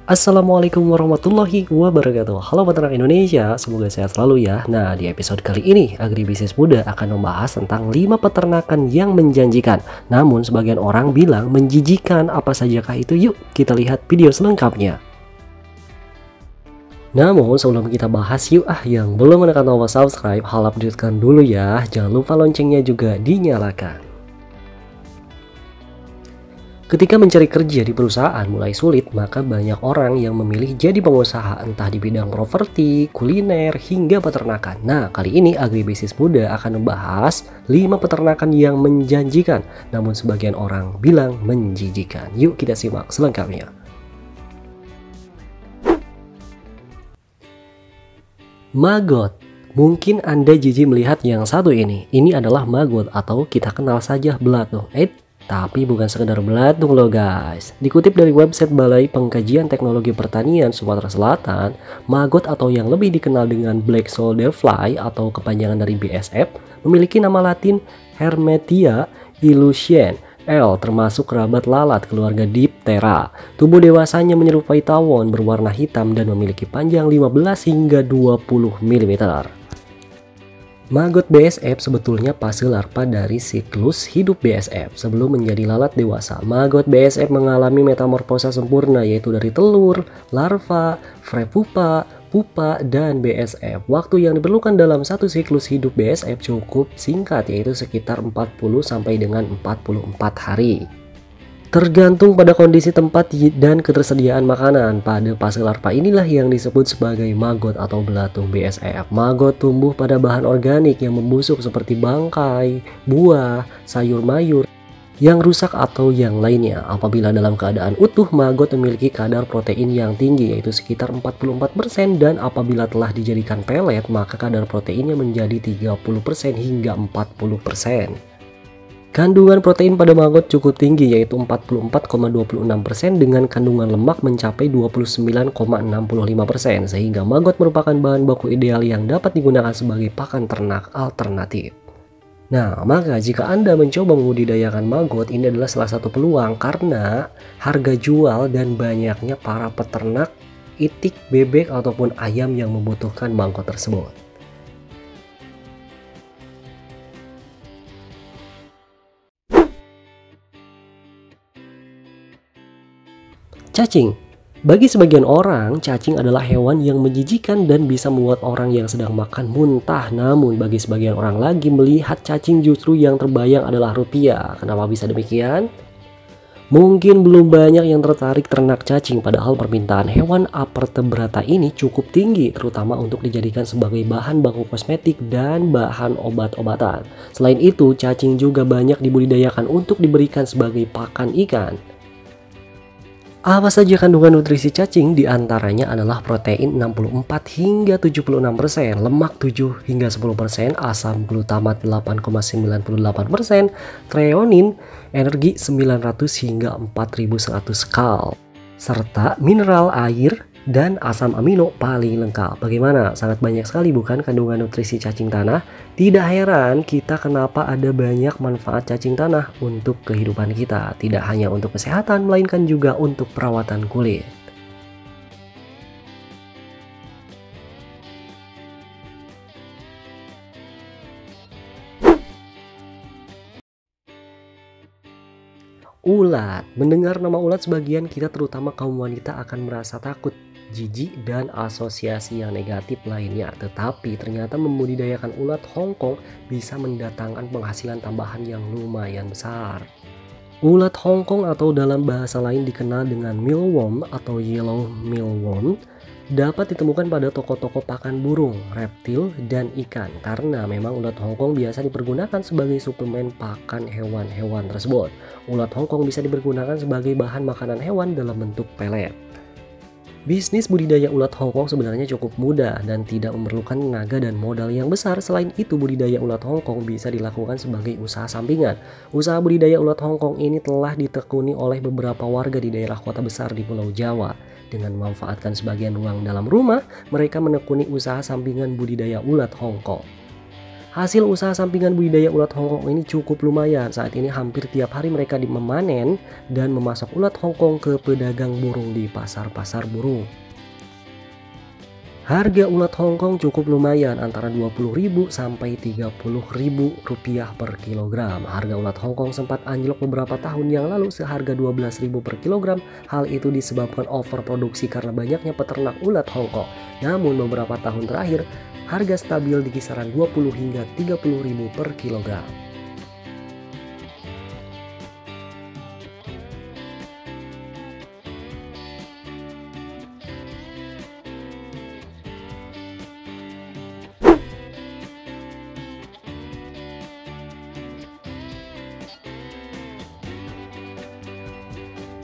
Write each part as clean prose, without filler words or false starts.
Assalamualaikum warahmatullahi wabarakatuh. Halo peternak Indonesia, semoga sehat selalu ya. Nah, di episode kali ini Agribisnis Muda akan membahas tentang 5 peternakan yang menjanjikan, namun sebagian orang bilang menjijikan. Apa sajakah itu? Yuk kita lihat video selengkapnya. Namun sebelum kita bahas, yang belum menekan tombol subscribe, aktifkan dulu ya. Jangan lupa loncengnya juga dinyalakan. Ketika mencari kerja di perusahaan mulai sulit, maka banyak orang yang memilih jadi pengusaha entah di bidang properti, kuliner, hingga peternakan. Nah, kali ini Agribisnis Muda akan membahas 5 peternakan yang menjanjikan, namun sebagian orang bilang menjijikan. Yuk kita simak selengkapnya. Maggot. Mungkin Anda jijik melihat yang satu ini. Ini adalah maggot atau kita kenal saja belatung. Tapi bukan sekedar belatung loh guys. Dikutip dari website Balai Pengkajian Teknologi Pertanian Sumatera Selatan, maggot atau yang lebih dikenal dengan black soldier fly atau kepanjangan dari BSF memiliki nama latin Hermetia illusion L, termasuk kerabat lalat keluarga Diptera. Tubuh dewasanya menyerupai tawon berwarna hitam dan memiliki panjang 15 hingga 20 mm. Maggot BSF sebetulnya fase larva dari siklus hidup BSF. Sebelum menjadi lalat dewasa, maggot BSF mengalami metamorfosa sempurna, yaitu dari telur, larva, frepupa, pupa, dan BSF. Waktu yang diperlukan dalam satu siklus hidup BSF cukup singkat, yaitu sekitar 40 sampai dengan 44 hari. Tergantung pada kondisi tempat dan ketersediaan makanan. Pada fase larva inilah yang disebut sebagai maggot atau belatung BSF. Maggot tumbuh pada bahan organik yang membusuk seperti bangkai, buah, sayur mayur yang rusak atau yang lainnya. Apabila dalam keadaan utuh, maggot memiliki kadar protein yang tinggi, yaitu sekitar 44%, dan apabila telah dijadikan pelet, maka kadar proteinnya menjadi 30% hingga 40%. Kandungan protein pada maggot cukup tinggi, yaitu 44,26%, dengan kandungan lemak mencapai 29,65%, sehingga maggot merupakan bahan baku ideal yang dapat digunakan sebagai pakan ternak alternatif. Nah, maka jika Anda mencoba membudidayakan maggot, ini adalah salah satu peluang karena harga jual dan banyaknya para peternak itik, bebek, ataupun ayam yang membutuhkan maggot tersebut. Cacing. Bagi sebagian orang, cacing adalah hewan yang menjijikan dan bisa membuat orang yang sedang makan muntah. Namun bagi sebagian orang lagi, melihat cacing justru yang terbayang adalah rupiah. Kenapa bisa demikian? Mungkin belum banyak yang tertarik ternak cacing, padahal permintaan hewan apertebrata ini cukup tinggi, terutama untuk dijadikan sebagai bahan baku kosmetik dan bahan obat-obatan. Selain itu, cacing juga banyak dibudidayakan untuk diberikan sebagai pakan ikan. Apa saja kandungan nutrisi cacing? Di antaranya adalah protein 64 hingga 76%, lemak 7 hingga 10%, asam glutamat 8,98%, treonin, energi 900 hingga 4100 kal, serta mineral air dan asam amino paling lengkap. Bagaimana? Sangat banyak sekali bukan kandungan nutrisi cacing tanah? Tidak heran kita kenapa ada banyak manfaat cacing tanah untuk kehidupan kita. Tidak hanya untuk kesehatan, melainkan juga untuk perawatan kulit. Ulat. Mendengar nama ulat, sebagian kita terutama kaum wanita akan merasa takut, jijik, dan asosiasi yang negatif lainnya. Tetapi ternyata membudidayakan ulat Hongkong bisa mendatangkan penghasilan tambahan yang lumayan besar. Ulat Hongkong atau dalam bahasa lain dikenal dengan mealworm atau yellow mealworm dapat ditemukan pada toko-toko pakan burung, reptil, dan ikan. Karena memang ulat Hongkong biasa dipergunakan sebagai suplemen pakan hewan-hewan tersebut. Ulat Hongkong bisa dipergunakan sebagai bahan makanan hewan dalam bentuk pelet. Bisnis budidaya ulat Hongkong sebenarnya cukup mudah dan tidak memerlukan tenaga dan modal yang besar. Selain itu, budidaya ulat Hongkong bisa dilakukan sebagai usaha sampingan. Usaha budidaya ulat Hongkong ini telah ditekuni oleh beberapa warga di daerah kota besar di Pulau Jawa. Dengan memanfaatkan sebagian ruang dalam rumah, mereka menekuni usaha sampingan budidaya ulat Hongkong. Hasil usaha sampingan budidaya ulat Hongkong ini cukup lumayan. Saat ini hampir tiap hari mereka memanen dan memasok ulat Hongkong ke pedagang burung di pasar-pasar burung. Harga ulat Hongkong cukup lumayan, antara 20.000 sampai 30.000 rupiah per kilogram. Harga ulat Hongkong sempat anjlok beberapa tahun yang lalu seharga 12.000 per kilogram. Hal itu disebabkan overproduksi karena banyaknya peternak ulat Hongkong. Namun beberapa tahun terakhir, harga stabil di kisaran 20 hingga 30.000 per kilogram.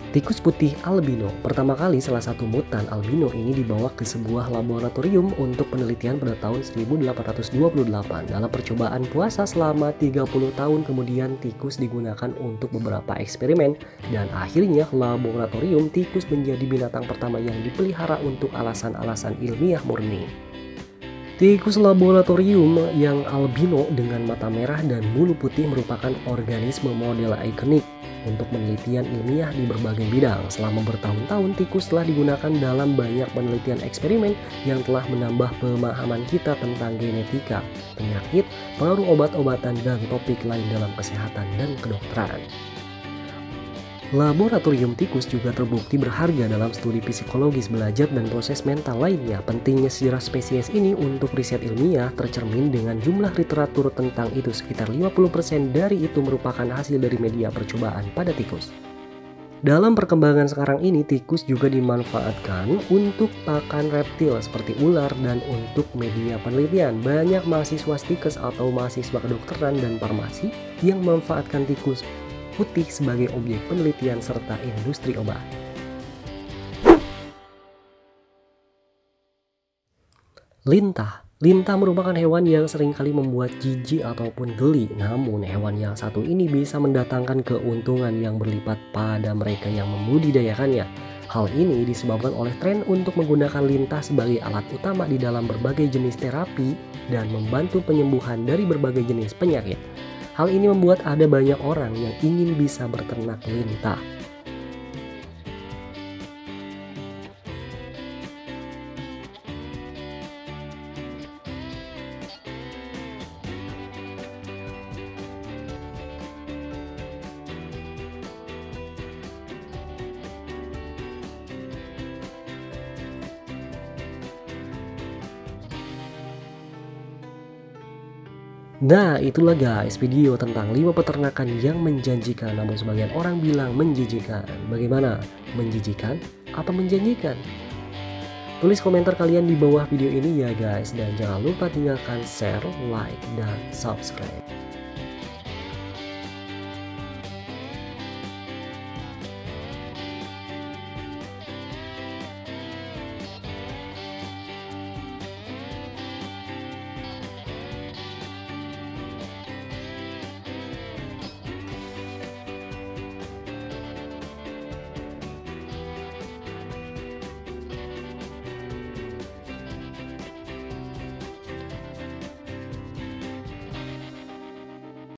Tikus putih albino. Pertama kali salah satu mutan albino ini dibawa ke sebuah laboratorium untuk penelitian pada tahun 1828. Dalam percobaan puasa selama 30 tahun kemudian tikus digunakan untuk beberapa eksperimen dan akhirnya laboratorium tikus menjadi binatang pertama yang dipelihara untuk alasan-alasan ilmiah murni. Tikus laboratorium yang albino dengan mata merah dan bulu putih merupakan organisme model ikonik untuk penelitian ilmiah di berbagai bidang. Selama bertahun-tahun, tikus telah digunakan dalam banyak penelitian eksperimen yang telah menambah pemahaman kita tentang genetika, penyakit, pengaruh obat-obatan, dan topik lain dalam kesehatan dan kedokteran. Laboratorium tikus juga terbukti berharga dalam studi psikologis, belajar, dan proses mental lainnya. Pentingnya sejarah spesies ini untuk riset ilmiah tercermin dengan jumlah literatur tentang itu. Sekitar 50% dari itu merupakan hasil dari media percobaan pada tikus. Dalam perkembangan sekarang ini, tikus juga dimanfaatkan untuk pakan reptil seperti ular dan untuk media penelitian. Banyak mahasiswa stikes atau mahasiswa kedokteran dan farmasi yang memanfaatkan tikus putih sebagai objek penelitian serta industri obat. Lintah. Lintah merupakan hewan yang seringkali membuat jijik ataupun geli. Namun hewan yang satu ini bisa mendatangkan keuntungan yang berlipat pada mereka yang membudidayakannya. Hal ini disebabkan oleh tren untuk menggunakan lintah sebagai alat utama di dalam berbagai jenis terapi dan membantu penyembuhan dari berbagai jenis penyakit. Hal ini membuat ada banyak orang yang ingin bisa berternak lintah. Nah, itulah guys video tentang 5 peternakan yang menjanjikan namun sebagian orang bilang menjijikan. Bagaimana? Menjijikan apa menjanjikan? Tulis komentar kalian di bawah video ini ya guys, dan jangan lupa tinggalkan share, like, dan subscribe.